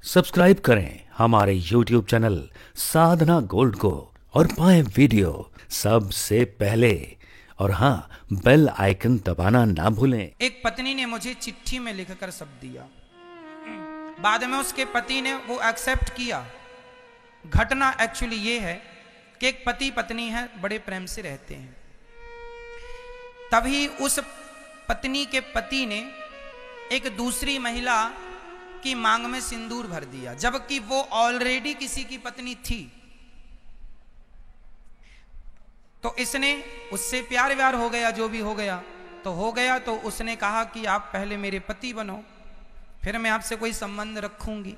Subscribe करें हमारे YouTube channel साधना gold को और पाएं वीडियो सबसे पहले। और हाँ, बेल आइकन दबाना ना भूलें। एक पत्नी ने मुझे चिट्ठी में लिखकर सब दिया, बाद में उसके पति ने वो एक्सेप्ट किया। घटना एक्चुअली ये है कि एक पति पत्नी है, बड़े प्रेम से रहते हैं। तभी उस पत्नी के पति ने एक दूसरी महिला की मांग में सिंदूर भर दिया, जबकि वो ऑलरेडी किसी की पत्नी थी। तो इसने उससे प्यार व्यार हो गया, जो भी हो गया तो हो गया। तो उसने कहा कि आप पहले मेरे पति बनो, फिर मैं आपसे कोई संबंध रखूंगी।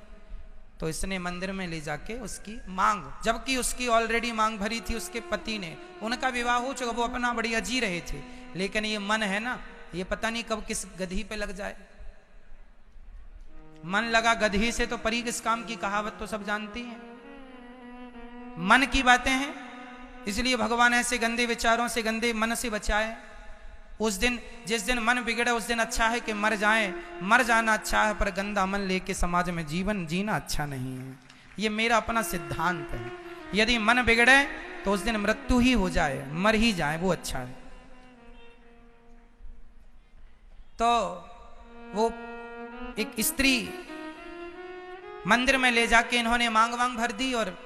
तो इसने मंदिर में ले जाके उसकी मांग, जबकि उसकी ऑलरेडी मांग भरी थी उसके पति ने, उनका विवाह हो चुका, वो अपना बढ़िया जी रहे थे। लेकिन ये मन है ना, ये पता नहीं कब किस गधी पे लग जाए। मन लगा गधी से तो परी किस काम की, कहावत तो सब जानती हैं। मन की बातें हैं, इसलिए भगवान ऐसे गंदे विचारों से, गंदे मन से बचाए। उस दिन, जिस दिन मन बिगड़े उस दिन अच्छा है कि मर जाए। मर जाना अच्छा है, पर गंदा मन लेके समाज में जीवन जीना अच्छा नहीं है। ये मेरा अपना सिद्धांत है। यदि मन बिगड़े तो उस दिन मृत्यु ही हो जाए, मर ही जाए, वो अच्छा है। तो वो एक स्त्री मंदिर में ले जाके इन्होंने मांग वांग भर दी और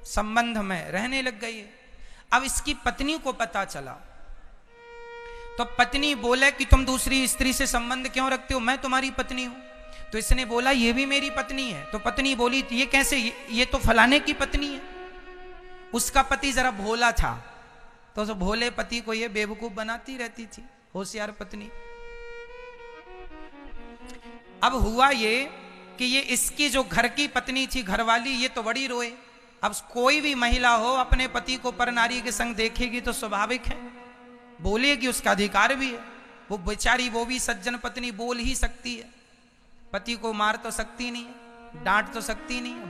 संबंध में रहने लग गई। अब इसकी पत्नी को पता चला, तो पत्नी बोले कि तुम दूसरी स्त्री से संबंध क्यों रखते हो, मैं तुम्हारी पत्नी हूं। तो इसने बोला ये भी मेरी पत्नी है। तो पत्नी बोली ये कैसे, ये तो फलाने की पत्नी है। उसका पति जरा भोला था, तो उस भोले पति को ये बेवकूफ बनाती रहती थी, होशियार पत्नी। अब हुआ ये कि ये इसकी जो घर की पत्नी थी, घरवाली, ये तो बड़ी रोए। अब कोई भी महिला हो अपने पति को परनारी के संग देखेगी तो स्वाभाविक है बोलेगी, उसका अधिकार भी है। वो बेचारी, वो भी सज्जन पत्नी, बोल ही सकती है। पति को मार तो सकती नहीं है, डांट तो सकती नहीं है,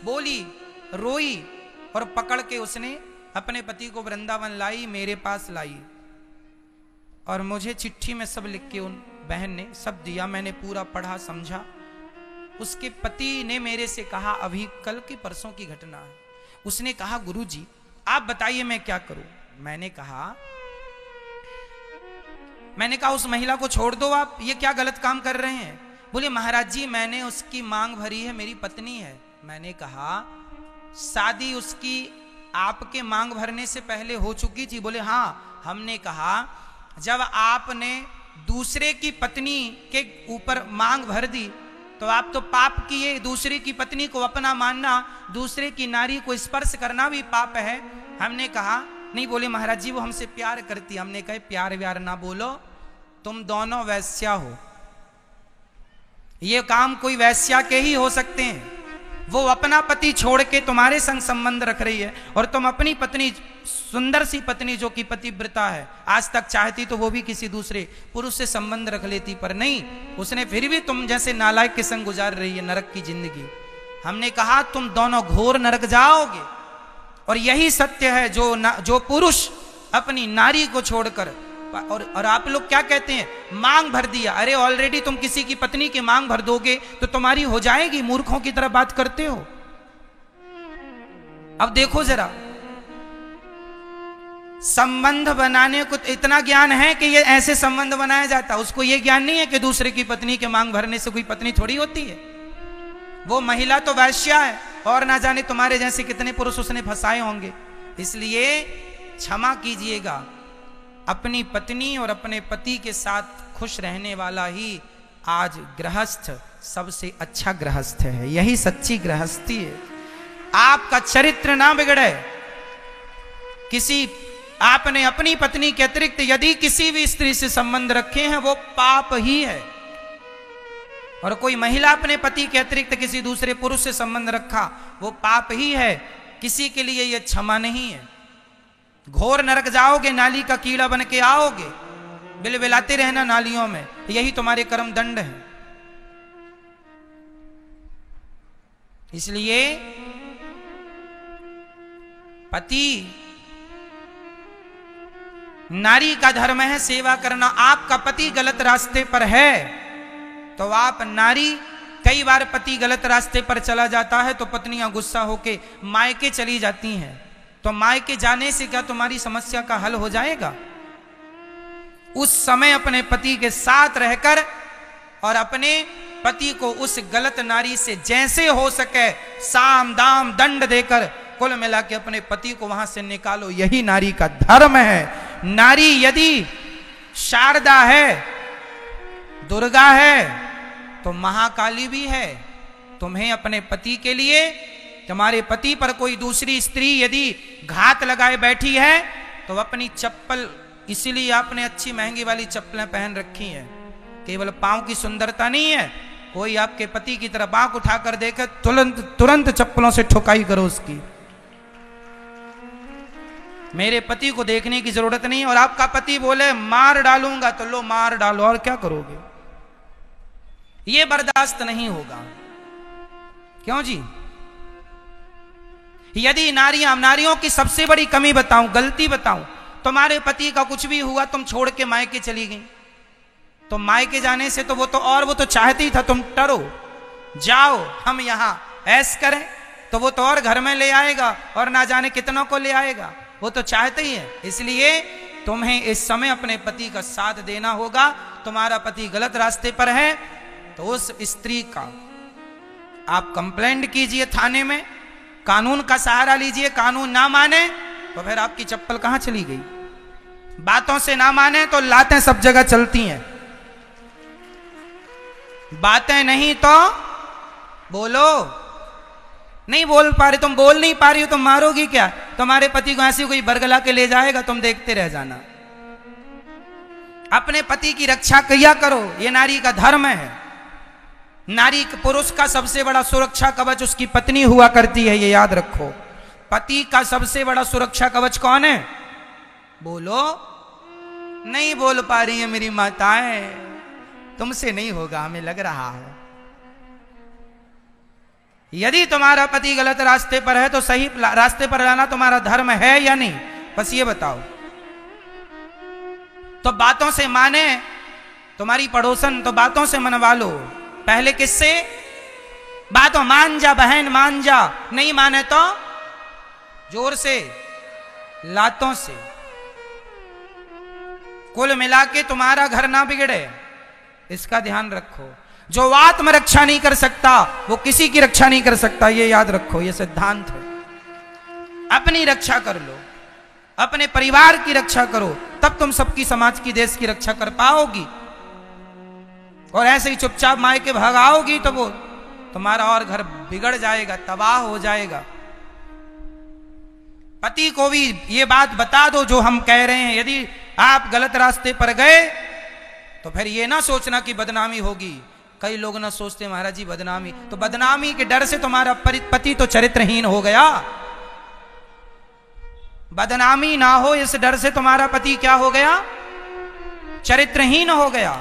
बोली, रोई और पकड़ के उसने अपने पति को वृंदावन लाई, मेरे पास लाई। और मुझे चिट्ठी में सब लिख के उन बहन ने सब दिया, मैंने पूरा पढ़ा समझा। उसके पति ने मेरे से कहा, अभी कल की परसों की घटना है। उसने कहा गुरुजी आप बताइए मैं क्या करूं। मैंने कहा उस महिला को छोड़ दो, आप ये क्या गलत काम कर रहे हैं। बोले महाराज जी मैंने उसकी मांग भरी है, मेरी पत्नी है। मैंने कहा शादी उसकी आपके मांग भरने से पहले हो चुकी थी। बोले हाँ। हमने कहा जब आपने दूसरे की पत्नी के ऊपर मांग भर दी तो आप तो पाप किए। दूसरे की पत्नी को अपना मानना, दूसरे की नारी को स्पर्श करना भी पाप है। हमने कहा नहीं। बोले महाराज जी वो हमसे प्यार करती। हमने कहा प्यार व्यार ना बोलो, तुम दोनों वैश्या हो। ये काम कोई वैश्या के ही हो सकते हैं। वो अपना पति छोड़ के तुम्हारे संग संबंध रख रही है और तुम अपनी पत्नी, सुंदर सी पत्नी जो कि पतिव्रता है, आज तक चाहती तो वो भी किसी दूसरे पुरुष से संबंध रख लेती, पर नहीं, उसने फिर भी तुम जैसे नालायक के संग गुजार रही है नरक की जिंदगी। हमने कहा तुम दोनों घोर नरक जाओगे। और यही सत्य है, जो पुरुष अपनी नारी को छोड़कर, और आप लोग क्या कहते हैं, मांग भर दिया। अरे ऑलरेडी तुम किसी की पत्नी की मांग भर दोगे तो तुम्हारी हो जाएगी, मूर्खों की तरह बात करते हो। अब देखो जरा, संबंध बनाने को इतना ज्ञान है कि ये ऐसे संबंध बनाया जाता, उसको ये ज्ञान नहीं है कि दूसरे की पत्नी के मांग भरने से कोई पत्नी थोड़ी होती है। वो महिला तो वैश्या है और ना जाने तुम्हारे जैसे कितने पुरुष उसने फंसाए होंगे। इसलिए क्षमा कीजिएगा, अपनी पत्नी और अपने पति के साथ खुश रहने वाला ही आज गृहस्थ सबसे अच्छा गृहस्थ है। यही सच्ची गृहस्थी है। आपका चरित्र ना बिगड़े। आपने अपनी पत्नी के अतिरिक्त यदि किसी भी स्त्री से संबंध रखे हैं वो पाप ही है। और कोई महिला अपने पति के अतिरिक्त किसी दूसरे पुरुष से संबंध रखा वो पाप ही है। किसी के लिए यह क्षमा नहीं है। घोर नरक जाओगे, नाली का कीड़ा बन के आओगे, बिलबिलाते रहना नालियों में, यही तुम्हारे कर्म दंड है। इसलिए पति, नारी का धर्म है सेवा करना। आपका पति गलत रास्ते पर है तो आप नारी कई बार पति गलत रास्ते पर चला जाता है तो पत्नियां गुस्सा होके मायके चली जाती हैं। तो मायके जाने से क्या तुम्हारी समस्या का हल हो जाएगा? उस समय अपने पति के साथ रहकर और अपने पति को उस गलत नारी से जैसे हो सके साम दाम दंड देकर कुल मिला के अपने पति को वहां से निकालो। यही नारी का धर्म है। नारी यदि शारदा है, दुर्गा है, तो महाकाली भी है। तुम्हें अपने पति के लिए, तुम्हारे पति पर कोई दूसरी स्त्री यदि घात लगाए बैठी है तो अपनी चप्पल, इसीलिए आपने अच्छी महंगी वाली चप्पलें पहन रखी हैं। केवल पांव की सुंदरता नहीं है, कोई आपके पति की तरफ आंख उठाकर देखे तुरंत चप्पलों से ठुकाई करो उसकी। मेरे पति को देखने की जरूरत नहीं। और आपका पति बोले मार डालूंगा, तो लो मार डालो, और क्या करोगे? ये बर्दाश्त नहीं होगा। क्यों जी? यदि नारियों की सबसे बड़ी कमी बताऊं, गलती बताऊं, तुम्हारे पति का कुछ भी हुआ, तुम छोड़ के मायके चली गई, तो मायके जाने से तो वो तो चाहती ही था तुम टरो, जाओ हम यहां ऐश करें, तो वो तो और घर में ले आएगा और ना जाने कितनों को ले आएगा। वो तो चाहते ही है। इसलिए तुम्हें इस समय अपने पति का साथ देना होगा। तुम्हारा पति गलत रास्ते पर है तो उस स्त्री का आप कंप्लेंट कीजिए थाने में, कानून का सहारा लीजिए। कानून ना माने तो फिर आपकी चप्पल कहां चली गई? बातों से ना माने तो लातें सब जगह चलती हैं। बातें नहीं तो बोलो। नहीं बोल पा रही, तुम बोल नहीं पा रही हो, तुम मारोगी क्या? तुम्हारे पति को ऐसी कोई बरगला के ले जाएगा, तुम देखते रह जाना। अपने पति की रक्षा किया करो, ये नारी का धर्म है। नारी पुरुष का सबसे बड़ा सुरक्षा कवच उसकी पत्नी हुआ करती है, ये याद रखो। पति का सबसे बड़ा सुरक्षा कवच कौन है? बोलो। नहीं बोल पा रही है मेरी माताएं, तुमसे नहीं होगा, हमें लग रहा है। यदि तुम्हारा पति गलत रास्ते पर है तो सही रास्ते पर लाना तुम्हारा धर्म है या नहीं? बस ये बताओ। तो बातों से माने तुम्हारी पड़ोसन, तो बातों से मनवा लो। पहले किससे? बातों मान जा बहन, मान जा। नहीं माने तो जोर से, लातों से। कुल मिला के तुम्हारा घर ना बिगड़े, इसका ध्यान रखो। जो आत्मरक्षा नहीं कर सकता वो किसी की रक्षा नहीं कर सकता, ये याद रखो, ये सिद्धांत है। अपनी रक्षा कर लो, अपने परिवार की रक्षा करो, तब तुम सबकी, समाज की, देश की रक्षा कर पाओगी। और ऐसे ही चुपचाप मायके भगाओगी तो वो तुम्हारा और घर बिगड़ जाएगा, तबाह हो जाएगा। पति को भी ये बात बता दो जो हम कह रहे हैं। यदि आप गलत रास्ते पर गए तो फिर ये ना सोचना कि बदनामी होगी। कई लोग ना सोचते महाराज जी बदनामी, तो बदनामी के डर से तुम्हारा पति तो चरित्रहीन हो गया। बदनामी ना हो इस डर से तुम्हारा पति क्या हो गया? चरित्रहीन हो गया।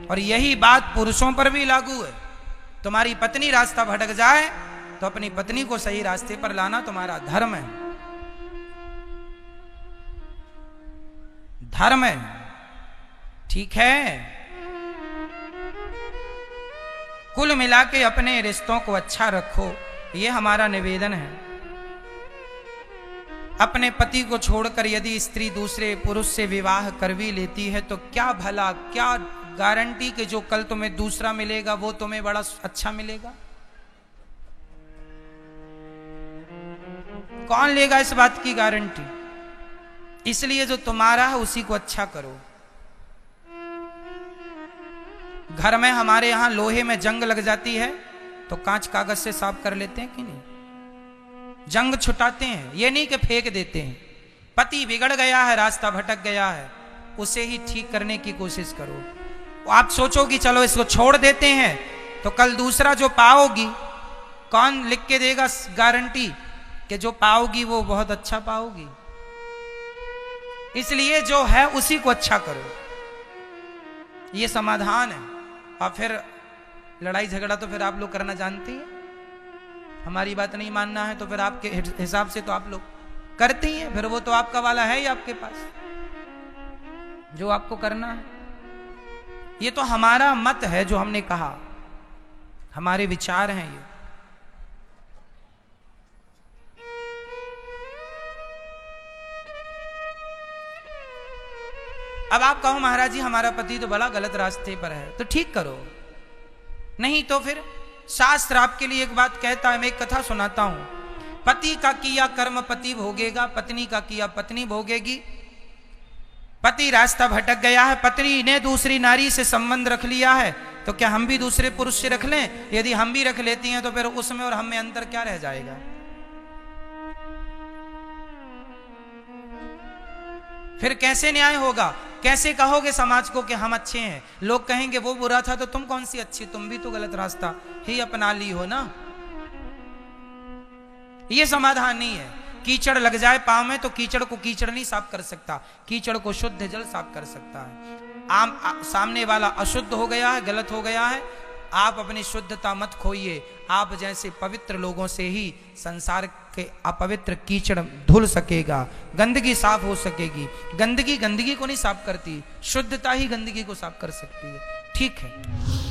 और यही बात पुरुषों पर भी लागू है। तुम्हारी पत्नी रास्ता भटक जाए तो अपनी पत्नी को सही रास्ते पर लाना तुम्हारा धर्म है। धर्म है, ठीक है। कुल मिला के अपने रिश्तों को अच्छा रखो, ये हमारा निवेदन है। अपने पति को छोड़कर यदि स्त्री दूसरे पुरुष से विवाह कर भी लेती है तो क्या भला, क्या गारंटी कि जो कल तुम्हें दूसरा मिलेगा वो तुम्हें बड़ा अच्छा मिलेगा? कौन लेगा इस बात की गारंटी? इसलिए जो तुम्हारा है उसी को अच्छा करो। घर में हमारे यहां लोहे में जंग लग जाती है तो कांच कागज से साफ कर लेते हैं कि नहीं? जंग छुटाते हैं, ये नहीं कि फेंक देते हैं। पति बिगड़ गया है, रास्ता भटक गया है, उसे ही ठीक करने की कोशिश करो। आप सोचो कि चलो इसको छोड़ देते हैं तो कल दूसरा जो पाओगी, कौन लिख के देगा गारंटी कि जो पाओगी वो बहुत अच्छा पाओगी? इसलिए जो है उसी को अच्छा करो, ये समाधान है। और फिर लड़ाई झगड़ा तो फिर आप लोग करना जानते हैं। हमारी बात नहीं मानना है तो फिर आपके हिसाब से तो आप लोग करते ही हैं। फिर वो तो आपका वाला है ही आपके पास, जो आपको करना है। ये तो हमारा मत है, जो हमने कहा। हमारे विचार हैं ये। अब आप कहो महाराज जी हमारा पति तो बड़ा गलत रास्ते पर है, तो ठीक करो, नहीं तो फिर शास्त्र आपके लिए एक बात कहता है। मैं एक कथा सुनाता हूं। पति का किया कर्म पति भोगेगा, पत्नी का किया पत्नी भोगेगी। पति रास्ता भटक गया है, पत्नी ने दूसरी नारी से संबंध रख लिया है, तो क्या हम भी दूसरे पुरुष से रख लें? यदि हम भी रख लेती हैं तो फिर उसमें और हम में अंतर क्या रह जाएगा? फिर कैसे न्याय होगा? कैसे कहोगे समाज को कि हम अच्छे हैं? लोग कहेंगे वो बुरा था तो तुम कौन सी अच्छी, तुम भी तो गलत रास्ता ही अपना ली हो ना। ये समाधान नहीं है। कीचड़ लग जाए पांव में तो कीचड़ को कीचड़ नहीं साफ कर सकता, कीचड़ को शुद्ध जल साफ कर सकता है। सामने वाला अशुद्ध हो गया है, गलत हो गया है, आप अपनी शुद्धता मत खोइए। आप जैसे पवित्र लोगों से ही संसार के अपवित्र कीचड़ धुल सकेगा, गंदगी साफ हो सकेगी। गंदगी गंदगी को नहीं साफ करती, शुद्धता ही गंदगी को साफ कर सकती है। ठीक है।